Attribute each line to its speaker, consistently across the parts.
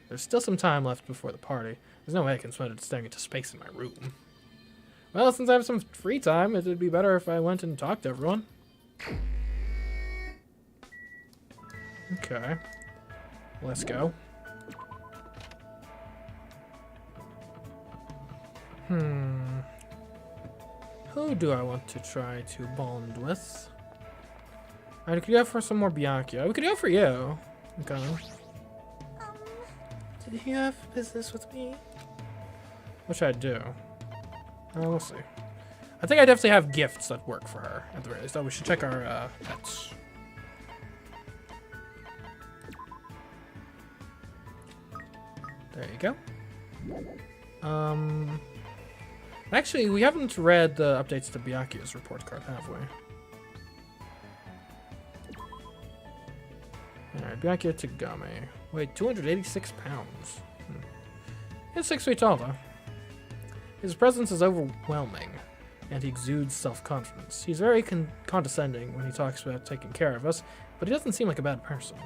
Speaker 1: There's still some time left before the party. There's no way I can spend it staring into space in my room. Well, since I have some free time, it would be better if I went and talked to everyone. Okay. Let's go. Who do I want to try to bond with? Alright, we could go for some more Byakuya. We could go for you. Okay. Did you have business with me? What should I do? We'll see. I think I definitely have gifts that work for her at the very least. So we should check our pets. There you go. Actually, we haven't read the updates to Byakuya's report card, have we? Alright, Byakuya Tagame. Wait, 286 pounds. He's 6 feet tall, though. His presence is overwhelming, and he exudes self-confidence. He's very condescending when he talks about taking care of us, but he doesn't seem like a bad person.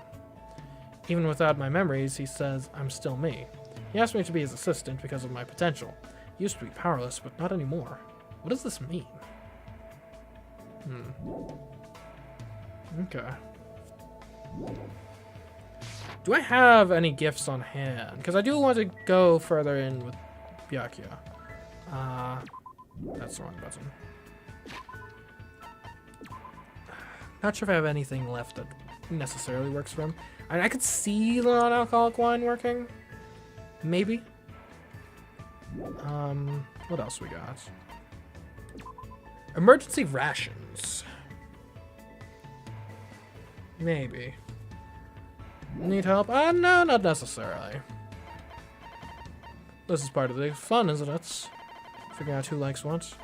Speaker 1: Even without my memories, he says, I'm still me. He asked me to be his assistant because of my potential. He used to be powerless, but not anymore. What does this mean? Okay. Do I have any gifts on hand? Because I do want to go further in with Byakuya. That's the wrong button. Not sure if I have anything left that necessarily works for him. I could see the non-alcoholic wine working. Maybe. What else we got? Emergency rations. Maybe. Need help? No, not necessarily. This is part of the fun, isn't it? Figuring out who likes what.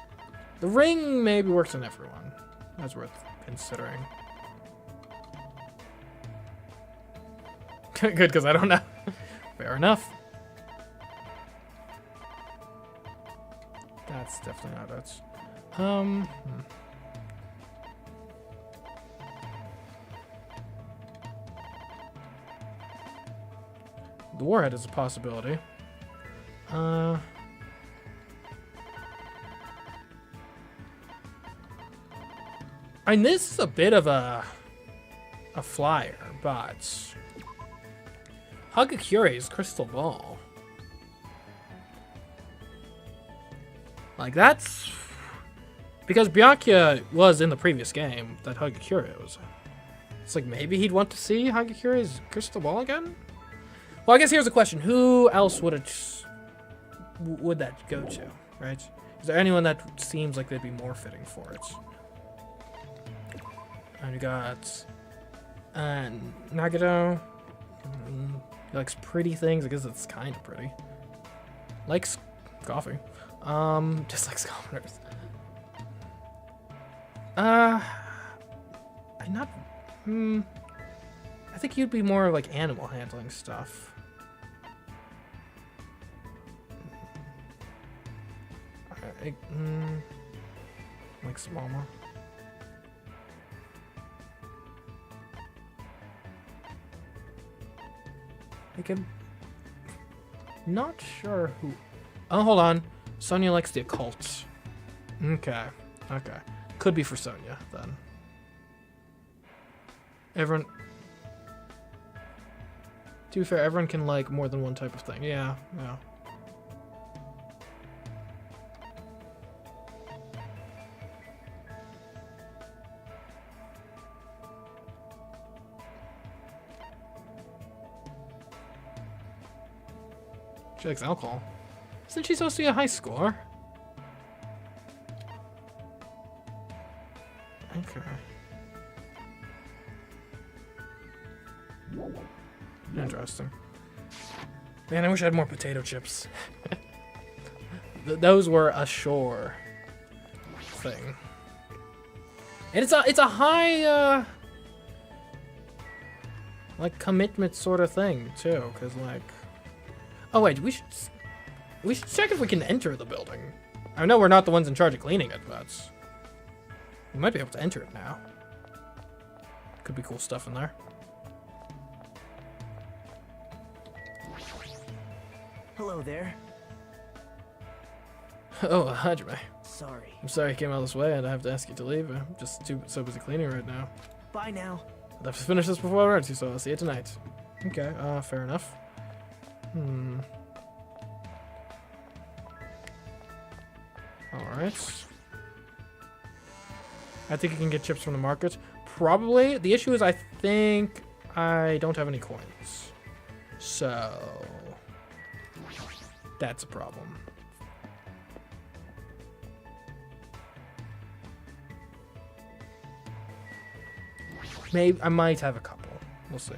Speaker 1: The ring maybe works on everyone. That's worth considering. Good, because I don't know. Fair enough. That's definitely not it. The warhead is a possibility. And this is a bit of a flyer, but Hagakuri's crystal ball. Like that's because Byakuya was in the previous game that Hagakure was. It's like maybe he'd want to see Hagakuri's crystal ball again. Well, I guess here's the question: who else would that go to? Right? Is there anyone that seems like they'd be more fitting for it? And you got Nagito. He likes pretty things. I guess it's kind of pretty. Likes coffee. Just likes commoners. I think you'd be more like animal handling stuff. Like Smallma. Not sure who. Oh, hold on. Sonia likes the occult. Okay. Could be for Sonia then. Everyone. To be fair, everyone can like more than one type of thing. Yeah. She likes alcohol. Isn't she supposed to be a high schooler? Okay. Interesting. Man, I wish I had more potato chips. Those were a sure thing. And it's a high like commitment sort of thing too, because like, oh wait, we should check if we can enter the building. I know we're not the ones in charge of cleaning it, but we might be able to enter it now. Could be cool stuff in there.
Speaker 2: Hello there.
Speaker 1: Oh, Hajime.
Speaker 2: Sorry.
Speaker 1: I'm sorry you came all this way and I have to ask you to leave. I'm just so busy cleaning right now.
Speaker 2: Bye now.
Speaker 1: I'd have to finish this before I run to, so I'll see you tonight. Okay, fair enough. Alright. I think you can get chips from the market. Probably. The issue is I think I don't have any coins. So that's a problem. Maybe I might have a couple. We'll see.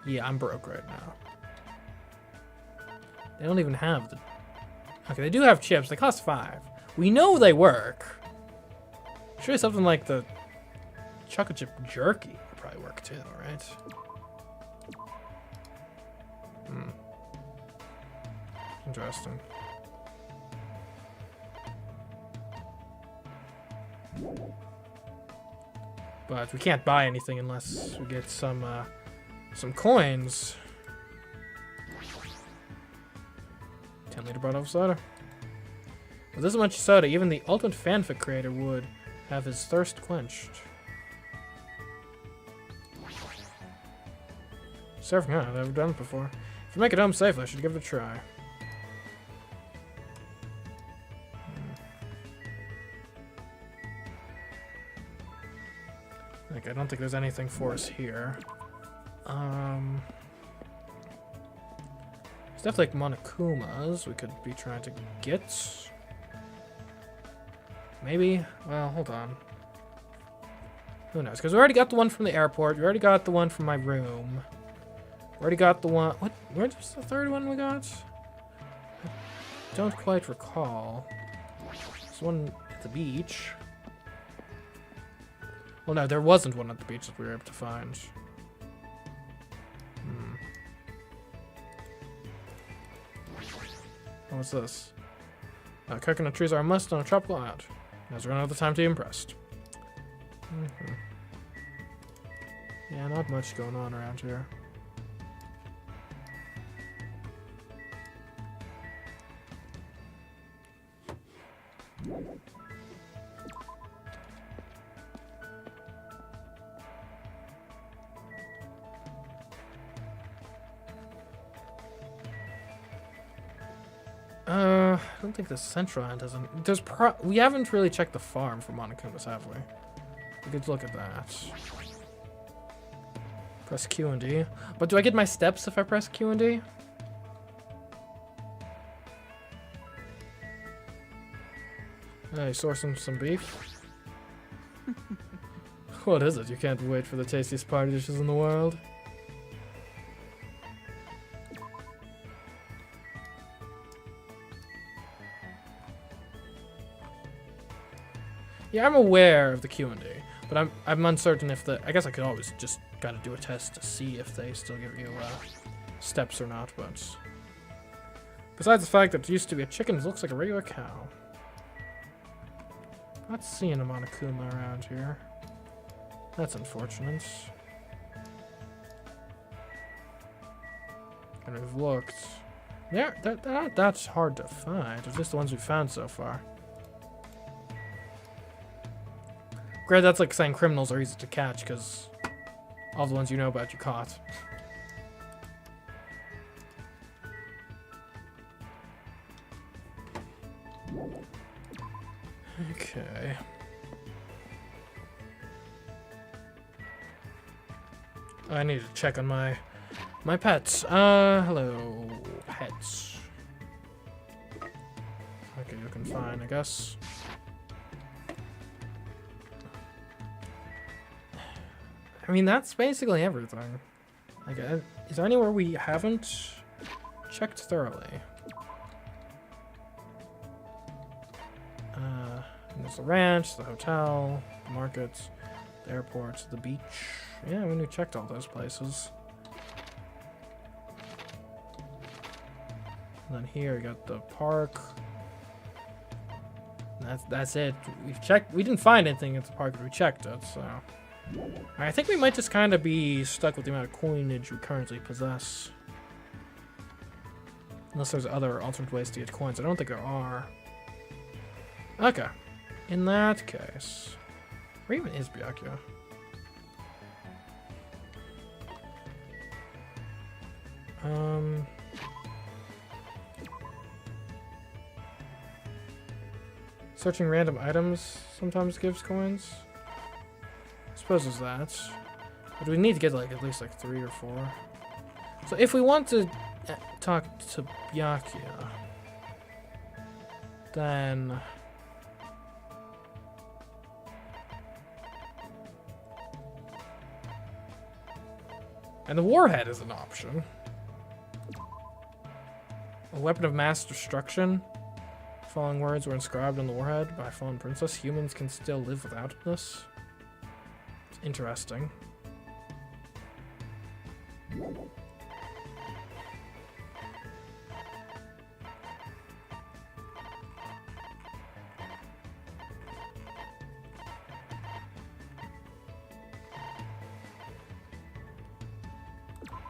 Speaker 1: Yeah, I'm broke right now. They don't even have the... Okay, they do have chips. They cost 5. We know they work. Surely something like the chocolate chip jerky would probably work too, right? Interesting. But we can't buy anything unless we get some coins. 10-liter bottle of soda. With this much soda, even the ultimate fanfic creator would have his thirst quenched. Surfing, I've never done it before. If you make it home safely, I should give it a try. Like, I don't think there's anything for us here. There's definitely like Monokumas we could be trying to get. Maybe? Well, hold on. Who knows? Because we already got the one from the airport. We already got the one from my room. We already got the one... What? Where's the third one we got? I don't quite recall. There's one at the beach. Well, no, there wasn't one at the beach that we were able to find. Oh, what's this? Coconut trees are a must on a tropical island. As we run out of time to be impressed. Yeah, not much going on around here. I don't think the central end has we haven't really checked the farm for Monokumas, have we? We could look at that. Press Q and D. But do I get my steps if I press Q and D? Hey, sourcing some beef. What is it? You can't wait for the tastiest party dishes in the world? Yeah, I'm aware of the Q&A, but I'm uncertain if I guess I could always just gotta do a test to see if they still give you steps or not, but besides the fact that it used to be a chicken, it looks like a regular cow. Not seeing a Monokuma around here. That's unfortunate. And we've looked. They're not that hard to find. They're just the ones we've found so far. Great, that's like saying criminals are easy to catch because all the ones you know about you caught. Okay. I need to check on my pets. Hello, pets. Okay, looking fine, I guess. I mean, that's basically everything. Like, is there anywhere we haven't checked thoroughly? There's the ranch, the hotel, the markets, the airport, the beach. Yeah, we checked all those places. And then here we got the park. And that's it. We've checked. We didn't find anything at the park, but we checked it. So I think we might just kind of be stuck with the amount of coinage we currently possess. Unless there's other alternate ways to get coins. I don't think there are. Okay. In that case... Where even is Byakuya? Searching random items sometimes gives coins. I suppose it's that. But we need to get like at least like 3 or 4. So if we want to talk to Byakuya, then and the warhead is an option. A weapon of mass destruction. Following words were inscribed on the warhead by a fallen princess. Humans can still live without this. It's interesting.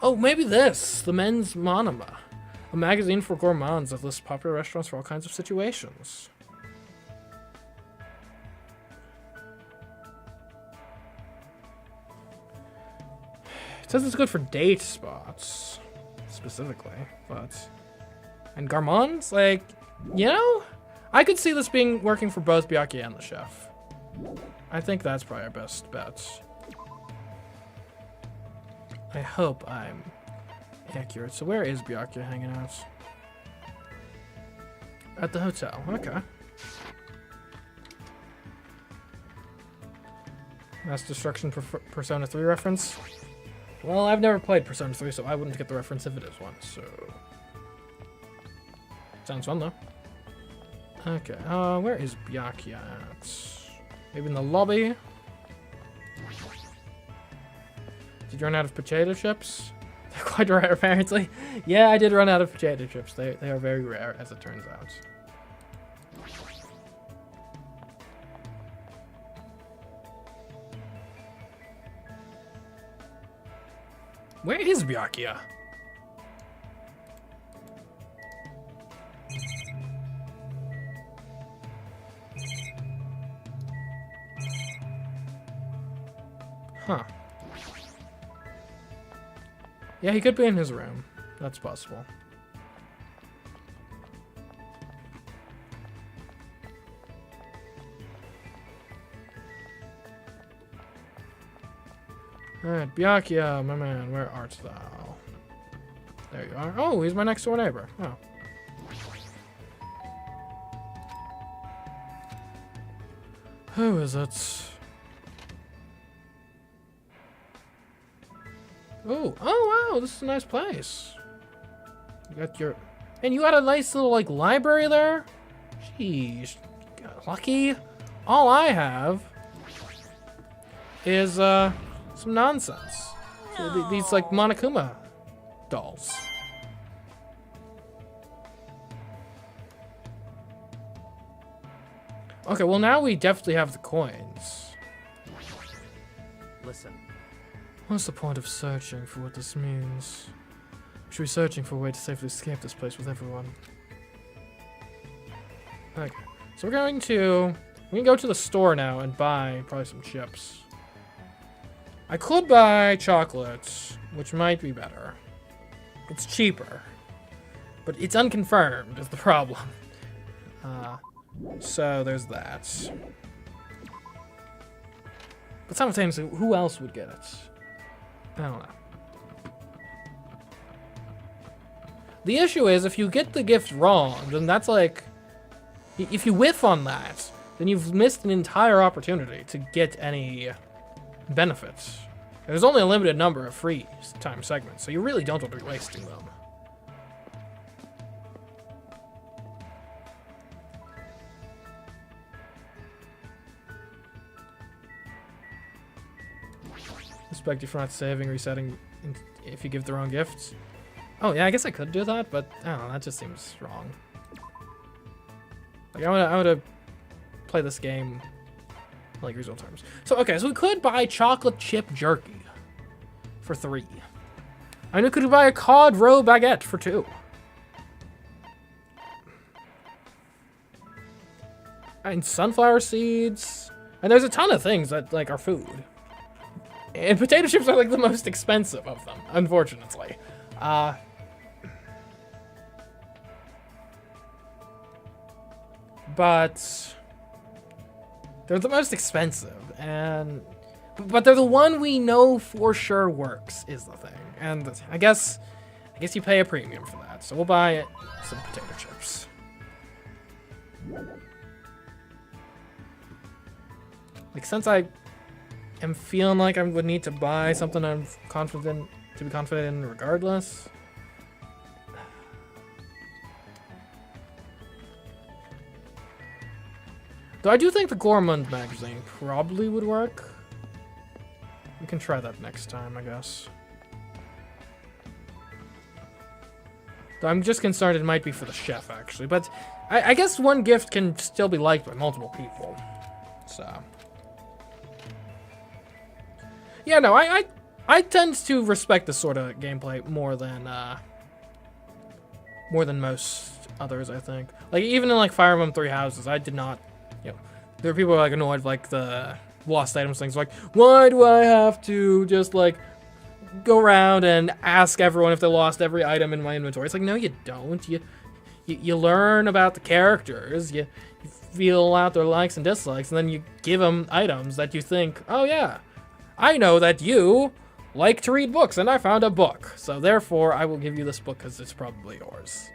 Speaker 1: Oh, maybe this! The Men's Monokuma. A magazine for gourmands that lists popular restaurants for all kinds of situations. It says it's good for date spots, specifically, but... And gourmands? Like, you know? I could see this being working for both Byakuya and the chef. I think that's probably our best bet. I hope I'm accurate. So where is Byakuya hanging out? At the hotel. Okay. Mass Destruction Persona 3 reference? Well, I've never played Persona 3, so I wouldn't get the reference if it is one, so... Sounds fun, though. Okay, where is Byakuya at? Maybe in the lobby? Did you run out of potato chips? They're quite rare, apparently. Yeah, I did run out of potato chips. They are very rare, as it turns out. Where is Byakuya? Huh. Yeah, he could be in his room. That's possible. Alright, Byakuya, my man, where art thou? There you are. Oh, he's my next door neighbor. Oh. Who is it? Oh wow, this is a nice place. You got your... And you got a nice little, like, library there? Jeez, got lucky. All I have is, some nonsense. So these, like, Monokuma dolls. Okay, well now we definitely have the coins.
Speaker 2: Listen.
Speaker 1: What's the point of searching for what this means? We should be searching for a way to safely escape this place with everyone. Okay, so we can go to the store now and buy probably some chips. I could buy chocolates, which might be better. It's cheaper, but it's unconfirmed is the problem. So there's that. But simultaneously, who else would get it? I don't know. The issue is, if you get the gift wrong, then that's like... If you whiff on that, then you've missed an entire opportunity to get any benefits. There's only a limited number of free time segments, so you really don't want to be wasting them. Respect you for not saving, resetting if you give the wrong gifts. Oh yeah, I guess I could do that, but I don't know, that just seems wrong. Like I would play this game like reasonable terms. So, okay, so we could buy chocolate chip jerky for 3. And we could buy a cod roe baguette for 2. And sunflower seeds. And there's a ton of things that, like, are food. And potato chips are, like, the most expensive of them, unfortunately. But they're the most expensive, but they're the one we know for sure works, is the thing. And I guess you pay a premium for that. So we'll buy some potato chips. Like, since I am feeling like I would need to buy something I'm confident to be confident in regardless. Though I do think the Gourmand magazine probably would work. We can try that next time, I guess. Though I'm just concerned it might be for the chef, actually. But I guess one gift can still be liked by multiple people. So. Yeah, no, I tend to respect this sort of gameplay more than most others, I think. Like, even in, like, Fire Emblem Three Houses, I did not, you know, there are people who are, like, annoyed with, like, the lost items things. Like, why do I have to just, like, go around and ask everyone if they lost every item in my inventory? It's like, no, you don't. You learn about the characters, you feel out their likes and dislikes, and then you give them items that you think, oh, yeah, I know that you like to read books, and I found a book. So therefore, I will give you this book because it's probably yours.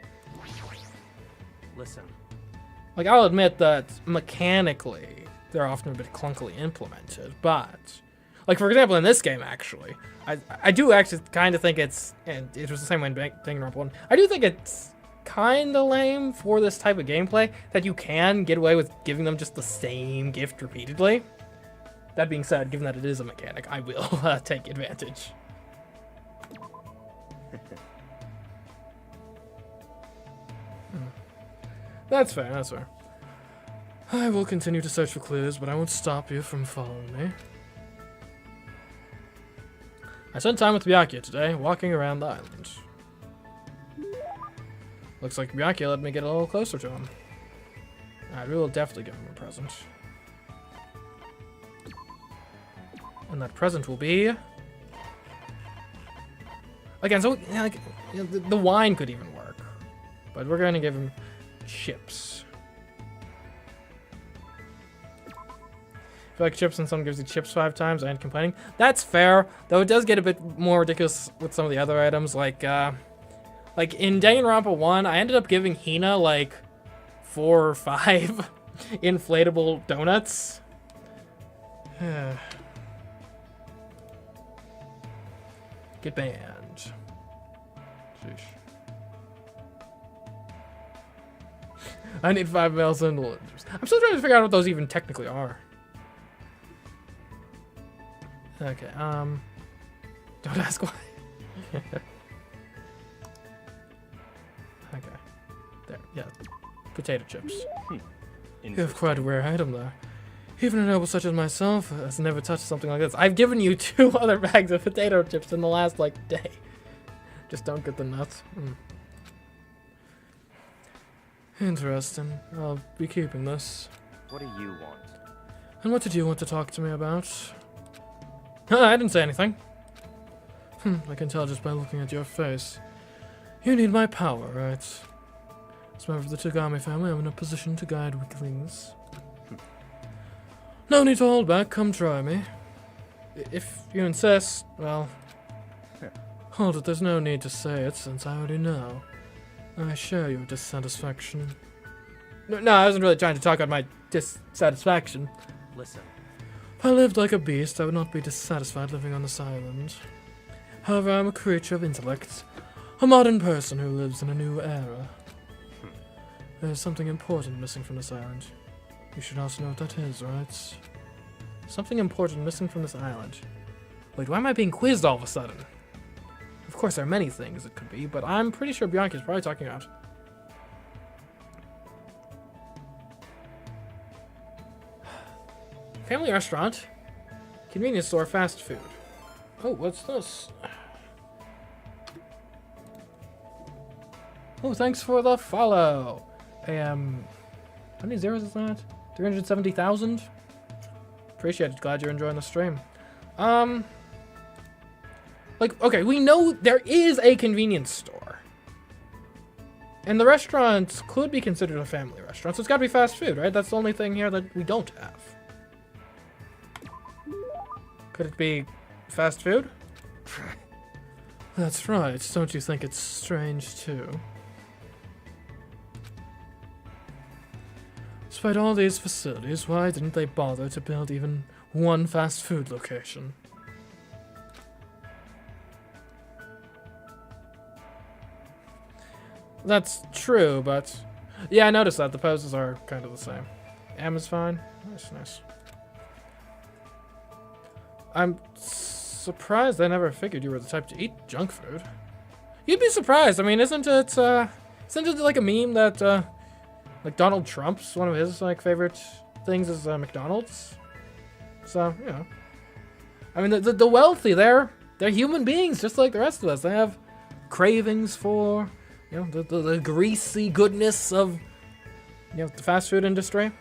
Speaker 2: Listen.
Speaker 1: Like, I'll admit that mechanically, they're often a bit clunkily implemented, but, like, for example, in this game, actually, I do actually kind of think it's, and it was the same way in Danganronpa 1, I do think it's kind of lame for this type of gameplay that you can get away with giving them just the same gift repeatedly. That being said, given that it is a mechanic, I will take advantage. That's fair, that's fair. I will continue to search for clues, but I won't stop you from following me. I spent time with Byakuya today, walking around the island. Looks like Byakuya let me get a little closer to him. I will definitely give him a present. And that present will be... Again, so, like, the wine could even work. But we're going to give him chips. I feel like chips and someone gives you chips 5 times, I ain't complaining. That's fair, though it does get a bit more ridiculous with some of the other items. Like in Danganronpa 1, I ended up giving Hina, like, 4 or 5 inflatable donuts. Get banned. Sheesh. I need 5 male cylinders. I'm still trying to figure out what those even technically are. Okay, don't ask why. Okay. There, yeah. Potato chips. You have quite a rare item there. Even a noble such as myself has never touched something like this. I've given you 2 other bags of potato chips in the last, like, day. Just don't get the nuts. Interesting. I'll be keeping this.
Speaker 2: What do you want?
Speaker 1: And what did you want to talk to me about? I didn't say anything. I can tell just by looking at your face. You need my power, right? As a member of the Tagami family, I'm in a position to guide weaklings. No need to hold back, come try me. If you insist, well... Hold it, there's no need to say it, since I already know. I share your dissatisfaction. No, I wasn't really trying to talk about my dissatisfaction.
Speaker 2: Listen.
Speaker 1: If I lived like a beast, I would not be dissatisfied living on this island. However, I'm a creature of intellect, a modern person who lives in a new era. There's something important missing from this island. You should also know what that is, right? Something important missing from this island. Wait, why am I being quizzed all of a sudden? Of course, there are many things it could be, but I'm pretty sure Bianca's probably talking about. Family restaurant. Convenience store, fast food. Oh, what's this? Oh, thanks for the follow. How many zeros is that? 370,000? Appreciate it. Glad you're enjoying the stream. Like, okay, we know there is a convenience store. And the restaurant could be considered a family restaurant, so it's gotta be fast food, right? That's the only thing here that we don't have. Could it be fast food? That's right. Don't you think it's strange, too? Despite all these facilities, why didn't they bother to build even one fast food location? That's true, but... Yeah, I noticed that. The poses are kind of the same. M is fine. Nice, nice. I'm surprised I never figured you were the type to eat junk food. You'd be surprised. I mean, isn't it like a meme that, like Donald Trump's, one of his, like, favorite things is McDonald's? So, you know. I mean, the wealthy, they're human beings just like the rest of us. They have cravings for... You know, the greasy goodness of, you know, the fast food industry.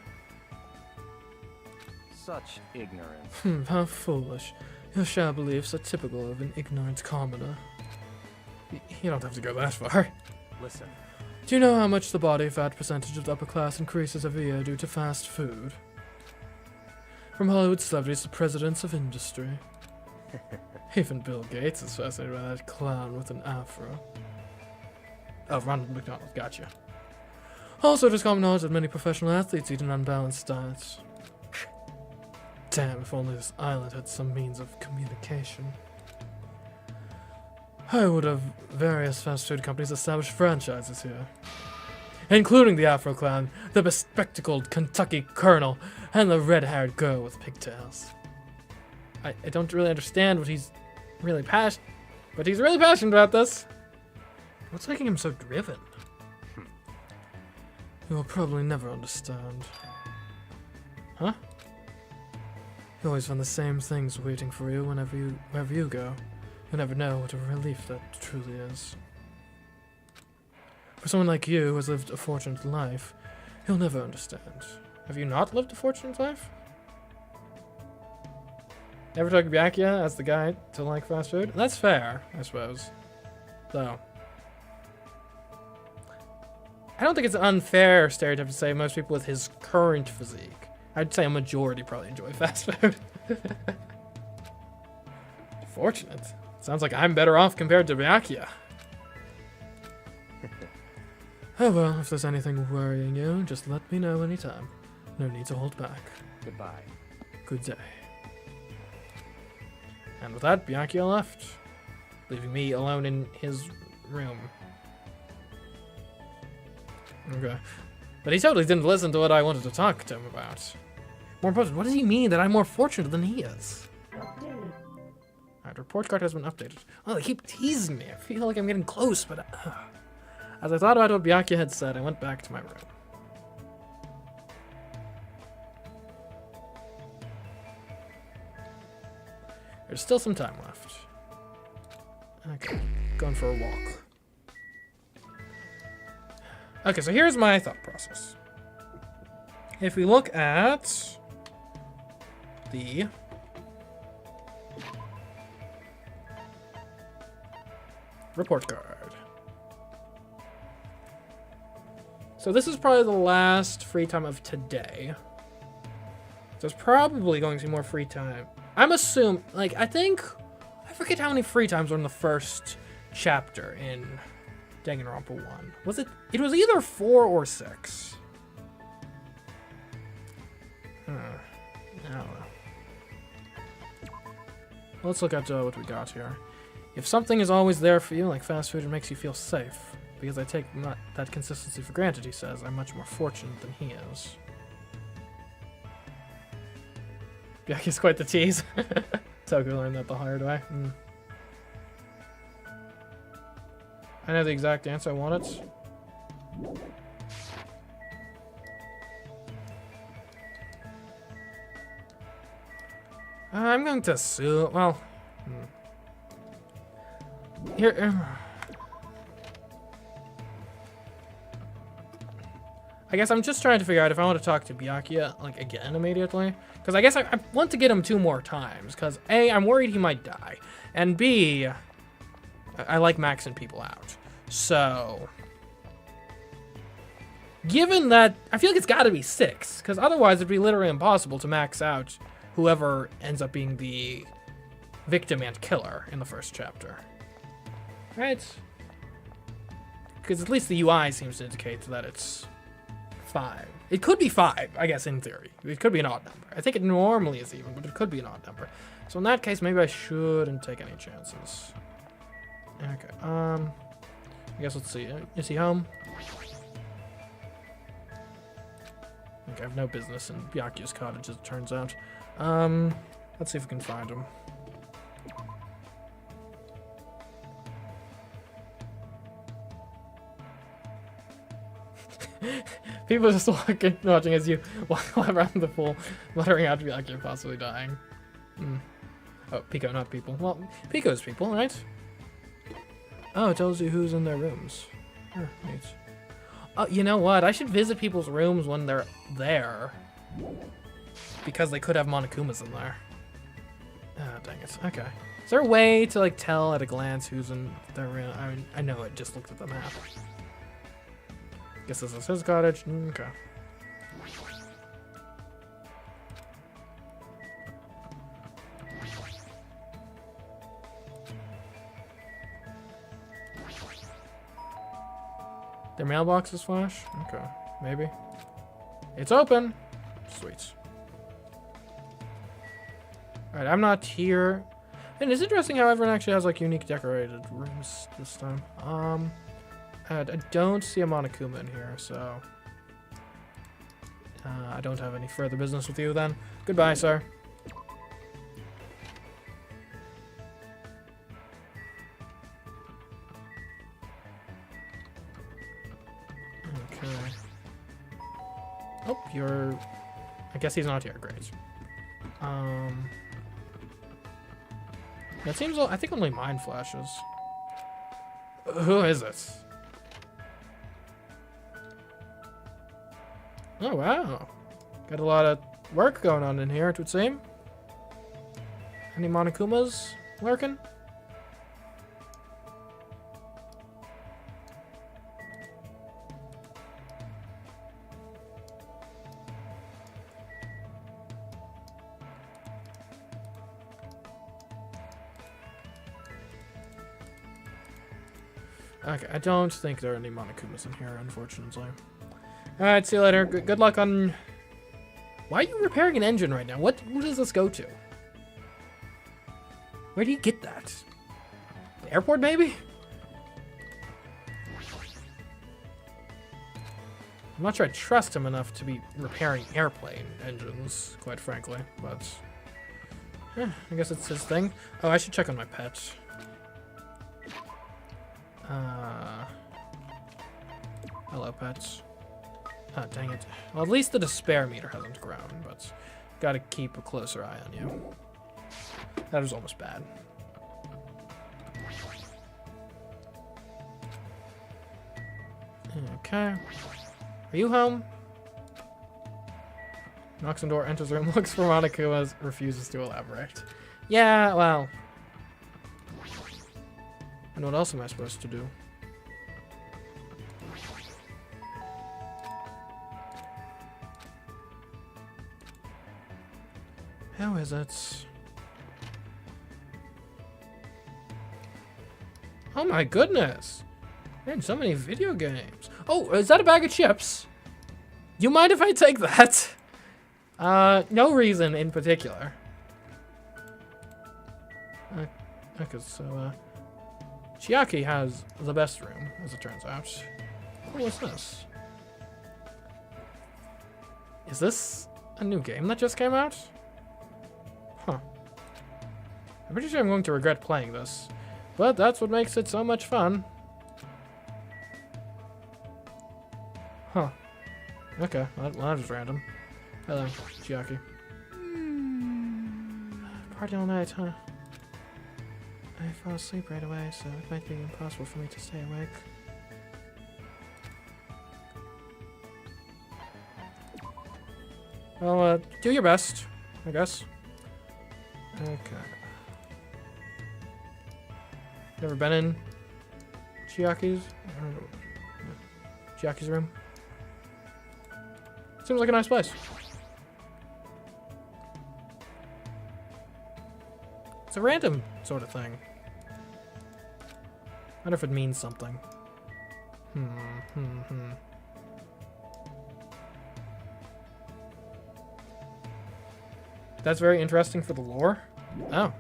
Speaker 2: Such ignorance.
Speaker 1: How foolish. Your shallow beliefs are typical of an ignorant commoner. You don't have to go that far.
Speaker 2: Listen.
Speaker 1: Do you know how much the body fat percentage of the upper class increases every year due to fast food? From Hollywood celebrities to presidents of industry. Even Bill Gates is fascinated by that clown with an afro. Oh, Ronald McDonald, gotcha. Also, it is common knowledge that many professional athletes eat an unbalanced diet. Damn, if only this island had some means of communication. I would have various fast food companies establish franchises here. Including the Afro Clown, the bespectacled Kentucky Colonel, and the red-haired girl with pigtails. I don't really understand what he's really passionate, but he's really passionate about this. What's making him so driven? You'll probably never understand. Huh? You always find the same things waiting for you wherever you go. You'll never know what a relief that truly is. For someone like you who has lived a fortunate life, you'll never understand. Have you not lived a fortunate life? Never took Byakuya as the guy to like fast food? That's fair, I suppose. Though. I don't think it's an unfair stereotype to say most people with his current physique. I'd say a majority probably enjoy fast food. Fortunate. Sounds like I'm better off compared to Byakuya. Oh well, if there's anything worrying you, just let me know anytime. No need to hold back.
Speaker 2: Goodbye.
Speaker 1: Good day. And with that, Byakuya left, leaving me alone in his room. Okay. But he totally didn't listen to what I wanted to talk to him about. More important, what does he mean that I'm more fortunate than he is? Alright, report card has been updated. Oh, they keep teasing me. I feel like I'm getting close, but... As I thought about what Byakuya had said, I went back to my room. There's still some time left. Okay, going for a walk. Okay, so here's my thought process. If we look at the report card. So this is probably the last free time of today. There's probably going to be more free time. I'm assuming, like, I forget how many free times were in the first chapter in Danganronpa 1. Was it? It was either 4 or 6. I don't know. Let's look at what we got here. If something is always there for you, like fast food, it makes you feel safe. Because I take not that consistency for granted, he says. I'm much more fortunate than he is. Byakuya's quite the tease. Toku learned that the hard way. I know the exact answer I wanted. I'm going to assume, well, here, I guess I'm just trying to figure out if I want to talk to Byakuya, like, again immediately. Because I guess I want to get him 2 more times. Because A, I'm worried he might die. And B, I like maxing people out. So, given that, I feel like it's got to be 6. Because otherwise it'd be literally impossible to max out whoever ends up being the victim and killer in the first chapter. Right? Because at least the UI seems to indicate that it's 5. It could be 5, I guess, in theory. It could be an odd number. I think it normally is even, but it could be an odd number. So in that case, maybe I shouldn't take any chances. Okay, I guess let's see. Is he home? Okay, I have no business in Byakuya's cottage, as it turns out. Let's see if we can find him. People just watching as you walk around the pool, muttering out Byakuya possibly dying. Oh, Pico, not people. Well, Pico's people, right? Oh, it tells you who's in their rooms. Oh, neat. Oh, you know what? I should visit people's rooms when they're there. Because they could have Monokumas in there. Ah, dang it. Okay. Is there a way to, like, tell at a glance who's in their room? I mean, I know it just looked at the map. Guess this is his cottage. Okay. Their mailboxes flash? Okay. Maybe. It's open! Sweet. Alright, I'm not here. And it's interesting how everyone actually has, like, unique decorated rooms this time. I don't see a Monokuma in here, so I don't have any further business with you then. Goodbye, sir. Okay. Oh, you're... I guess he's not here. Great. That seems... I think only mine flashes. Who is it? Oh, wow. Got a lot of work going on in here, it would seem. Any Monokumas lurking? Okay, I don't think there are any Monokumas in here, unfortunately. Alright, see you later. Good luck on... Why are you repairing an engine right now? What does this go to? Where do you get that? The airport, maybe? I'm not sure I trust him enough to be repairing airplane engines, quite frankly, but... I guess it's his thing. Oh, I should check on my pet. Hello, pets. Ah, dang it. Well, at least the despair meter hasn't grown, but gotta keep a closer eye on you. That was almost bad. Okay. Are you home? Knocks on door, enters room, looks for Monokumas, refuses to elaborate. Yeah, well. And what else am I supposed to do? How is it? Oh my goodness! Man, so many video games. Oh, is that a bag of chips? You mind if I take that? No reason in particular. Okay, so, Chiaki has the best room, as it turns out. Oh, what's this? Is this a new game that just came out? Huh. I'm pretty sure I'm going to regret playing this, but that's what makes it so much fun. Huh. Okay, well, that was random. Hello, Chiaki. party all night, huh? I fall asleep right away, so it might be impossible for me to stay awake. Well, do your best, I guess. Okay. Never been in Chiaki's? Chiaki's room? Seems like a nice place. It's a random sort of thing. I wonder if it means something. That's very interesting for the lore. Oh.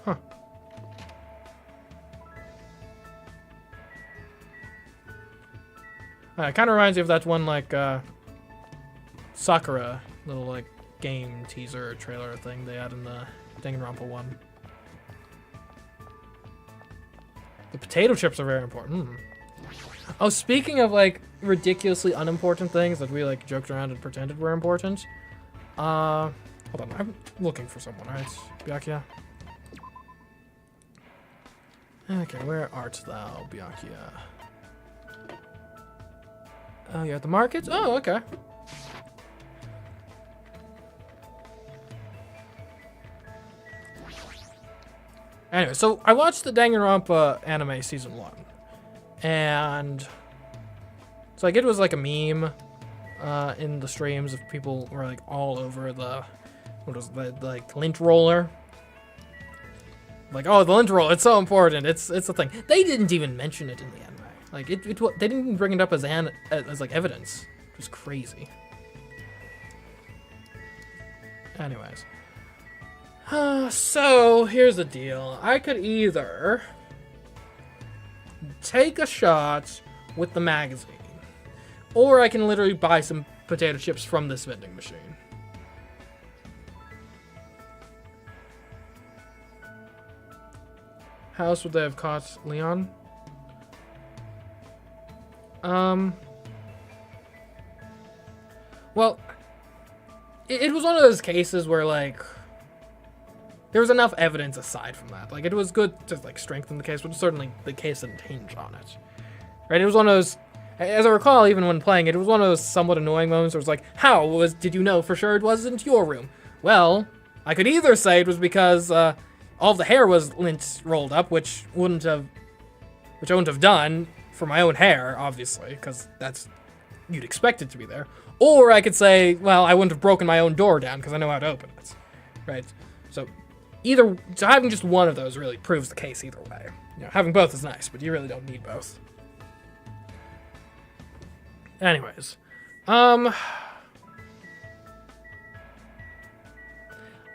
Speaker 1: Huh. It kind of reminds me of that one, like, Sakura little, like, game teaser trailer thing they had in the Danganronpa one. The potato chips are very important. Oh, speaking of, like, ridiculously unimportant things that we, like, joked around and pretended were important, hold on, I'm looking for someone, right? Byakuya? Okay, where art thou, Byakuya? Oh, you're at the market? Oh, okay. Anyway, so I watched the Danganronpa anime season 1. And so like it was like a meme in the streams of people were like all over the what was that, like lint roller. Like, oh, the lint roller, it's so important. It's a thing. They didn't even mention it in the anime. Like they didn't even bring it up as like evidence. It was crazy. Anyways. So here's the deal. I could either take a shot with the magazine, or I can literally buy some potato chips from this vending machine. How else would they have caught Leon? Well, it was one of those cases where, like, there was enough evidence aside from that. Like, it was good to, like, strengthen the case, but certainly the case didn't hinge on it. Right? It was one of those, as I recall, even when playing it, it was one of those somewhat annoying moments where it was like, did you know for sure it wasn't your room? Well, I could either say it was because, all the hair was lint rolled up, which I wouldn't have done for my own hair, obviously, because you'd expect it to be there. Or I could say, well, I wouldn't have broken my own door down because I know how to open it, right? So having just one of those really proves the case either way. You know, having both is nice, but you really don't need both. Anyways, I'm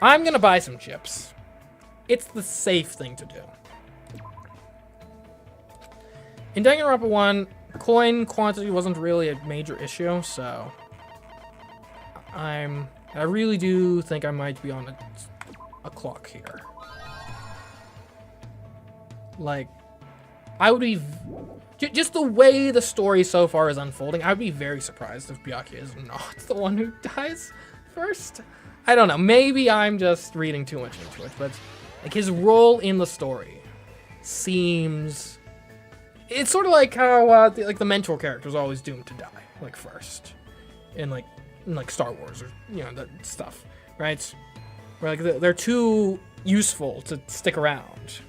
Speaker 1: gonna buy some chips. It's the safe thing to do. In Danganronpa 1, coin quantity wasn't really a major issue, so I really do think I might be on a clock here. Like, I would be just the way the story so far is unfolding, I would be very surprised if Byakuya is not the one who dies first. I don't know, maybe I'm just reading too much into it, but like his role in the story seems, it's sort of like how the mentor character is always doomed to die, like first, in like Star Wars or that stuff, right? Where like they're too useful to stick around.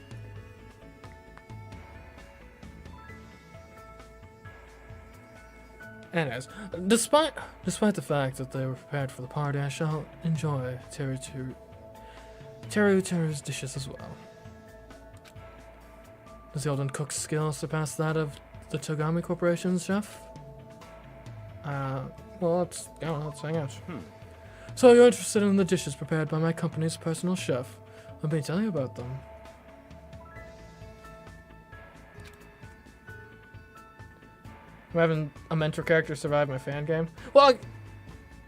Speaker 1: Anyways, despite the fact that they were prepared for the party, I shall enjoy Teru's dishes as well. Does the Elden cook's skill surpass that of the Togami Corporation's chef? Well, let's hang out. So you're interested in the dishes prepared by my company's personal chef. Let me tell you about them. I'm having a mentor character survive my fan game. Well,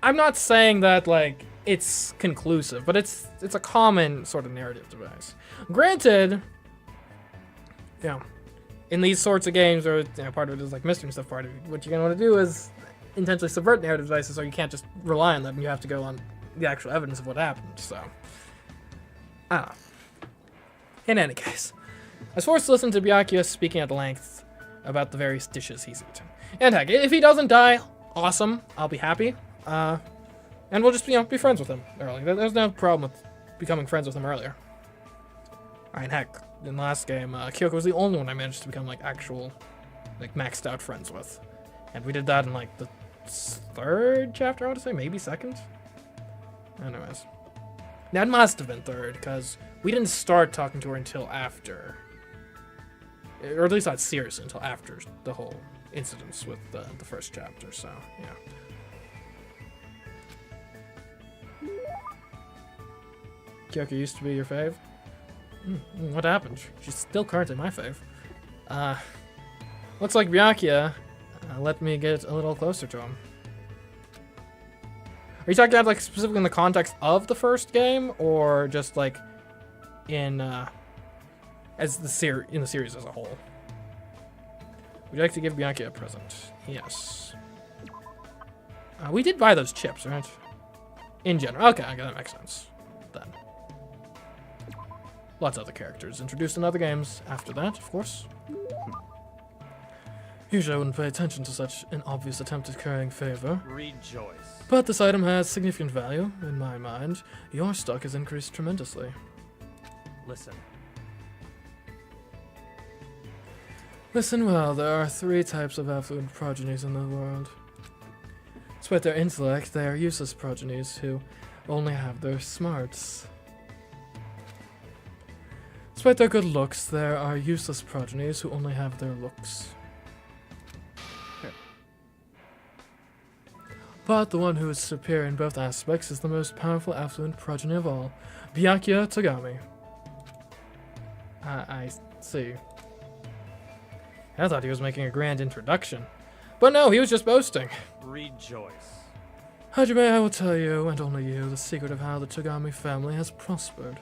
Speaker 1: I'm not saying that, like, it's conclusive, but it's a common sort of narrative device. Granted, in these sorts of games, or part of it is like mystery stuff, part of it, what you're gonna want to do is intentionally subvert narrative devices, so you can't just rely on them. You have to go on the actual evidence of what happened. So, Ah. In any case, I was forced to listen to Byakuya speaking at length about the various dishes he's eaten. And heck, if he doesn't die, awesome. I'll be happy. And we'll just, be friends with him early. There's no problem with becoming friends with him earlier. And heck, in the last game, Kyoko was the only one I managed to become, actual, maxed out friends with. And we did that in, the third chapter, I would say, maybe second? Anyways. Now, it must have been third, because we didn't start talking to her until after. Or at least not seriously until after the whole incidents with the first chapter, so, yeah. Kyoko used to be your fave? What happened? She's still currently my fave. Looks like Byakuya let me get a little closer to him. Are you talking about specifically in the context of the first game, or just in as in the series as a whole? Would you like to give Byakuya a present? Yes. We did buy those chips, right? In general. Okay, that makes sense. Then. Lots of other characters introduced in other games after that, of course. Usually I wouldn't pay attention to such an obvious attempt at currying favor.
Speaker 2: Rejoice.
Speaker 1: But this item has significant value, in my mind. Your stock has increased tremendously.
Speaker 2: Listen.
Speaker 1: Listen well, there are 3 types of affluent progenies in the world. Despite their intellect, they are useless progenies who only have their smarts. Despite their good looks, there are useless progenies who only have their looks. But the one who is superior in both aspects is the most powerful affluent progeny of all, Byakuya Tagami. I see. I thought he was making a grand introduction. But no, he was just boasting.
Speaker 2: Rejoice.
Speaker 1: Hajime, I will tell you, and only you, the secret of how the Tagami family has prospered.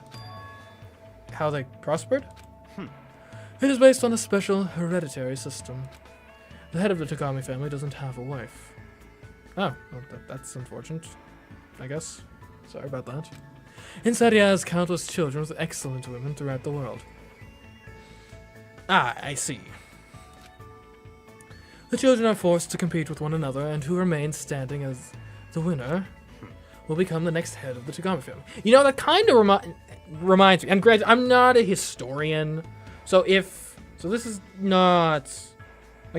Speaker 1: How they prospered? It is based on a special hereditary system. The head of the Tagami family doesn't have a wife. Oh, well, that's unfortunate, I guess. Sorry about that. Instead, he has countless children with excellent women throughout the world. Ah, I see. The children are forced to compete with one another, and who remains standing as the winner will become the next head of the Tagami family. You know, that kind of reminds me, and granted, I'm not a historian, so this is not...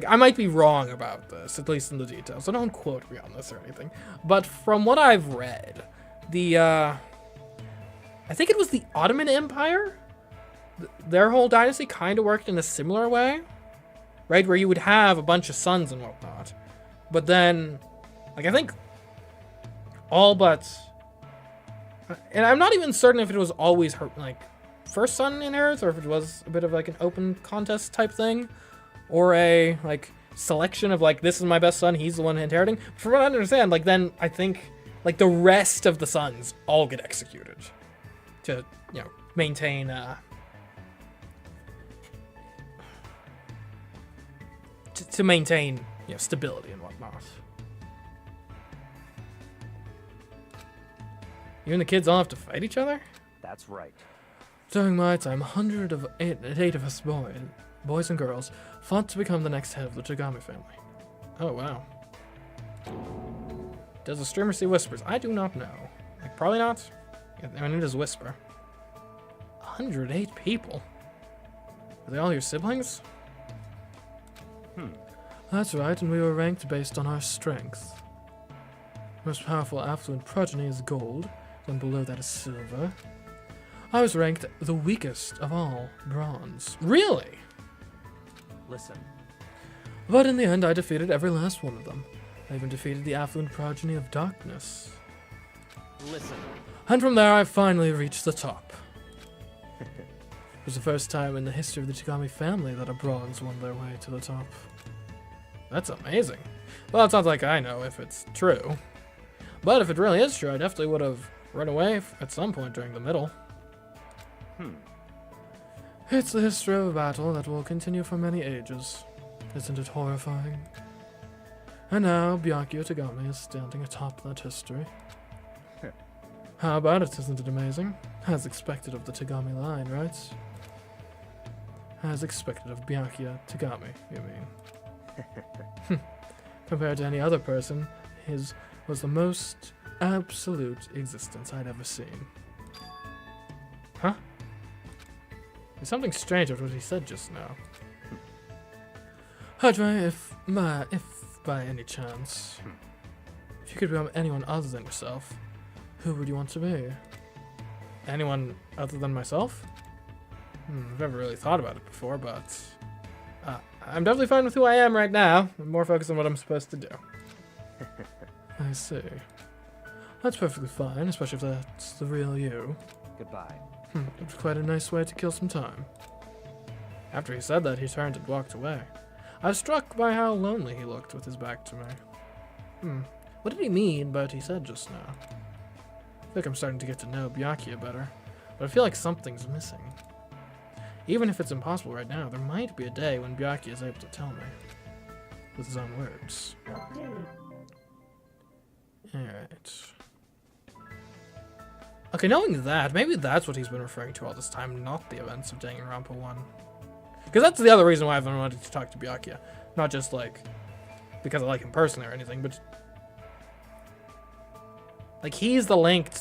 Speaker 1: I might be wrong about this, at least in the details, so don't quote me on this or anything. But from what I've read, I think it was the Ottoman Empire? Their whole dynasty kind of worked in a similar way, right? Where you would have a bunch of sons and whatnot. But then, I think all but... And I'm not even certain if it was always her, first son inherits, or if it was a bit of an open contest type thing. Or a, selection of, this is my best son, he's the one inheriting. From what I understand, then I think, the rest of the sons all get executed. To, maintain, to maintain, stability and whatnot. You and the kids all have to fight each other?
Speaker 2: That's right.
Speaker 1: During my time, 108 of us boys and girls, fought to become the next head of the Tagami family. Oh, wow. Does the streamer see whispers? I do not know. Probably not. I mean, it is whisper. 108 people? Are they all your siblings? That's right, and we were ranked based on our strength. Most powerful affluent progeny is gold, then below that is silver. I was ranked the weakest of all, bronze. Really?
Speaker 2: Listen.
Speaker 1: But in the end, I defeated every last one of them. I even defeated the affluent progeny of darkness.
Speaker 2: Listen.
Speaker 1: And from there, I finally reached the top. It was the first time in the history of the Tagami family that a bronze won their way to the top. That's amazing. Well, it sounds like I know if it's true. But if it really is true, I definitely would have run away at some point during the middle. It's the history of a battle that will continue for many ages. Isn't it horrifying? And now, Byakuya Tagami is standing atop that history. How about it? Isn't it amazing? As expected of the Tagami line, right? As expected of Byakuya Tagami, you mean. Compared to any other person, his was the most absolute existence I'd ever seen. Huh? There's something strange about what he said just now. Hajime, if by any chance, if you could become anyone other than yourself, who would you want to be? Anyone other than myself? I've never really thought about it before, but I'm definitely fine with who I am right now. I'm more focused on what I'm supposed to do. I see. That's perfectly fine, especially if that's the real you.
Speaker 2: Goodbye.
Speaker 1: It was quite a nice way to kill some time. After he said that, he turned and walked away. I was struck by how lonely he looked with his back to me. What did he mean by what he said just now? I feel like I'm starting to get to know Byakuya better, but I feel like something's missing. Even if it's impossible right now, there might be a day when Byakuya is able to tell me. With his own words. Alright. Okay, knowing that, maybe that's what he's been referring to all this time, not the events of Danganronpa 1. Because that's the other reason why I've been wanting to talk to Byakuya. Not just, like, because I like him personally or anything, but... like, he's the linked...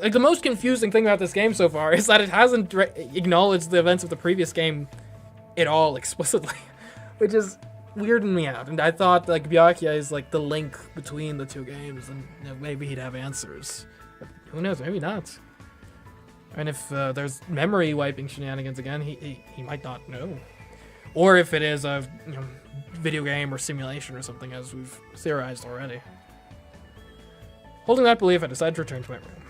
Speaker 1: like, the most confusing thing about this game so far is that it hasn't acknowledged the events of the previous game at all explicitly. Which is weirding me out. And I thought, like, Byakuya is, like, the link between the two games, and you know, maybe he'd have answers. But who knows, maybe not. And if there's memory wiping shenanigans again, he might not know. Or if it is a video game or simulation or something, as we've theorized already. Holding that belief, I decided to return to my room.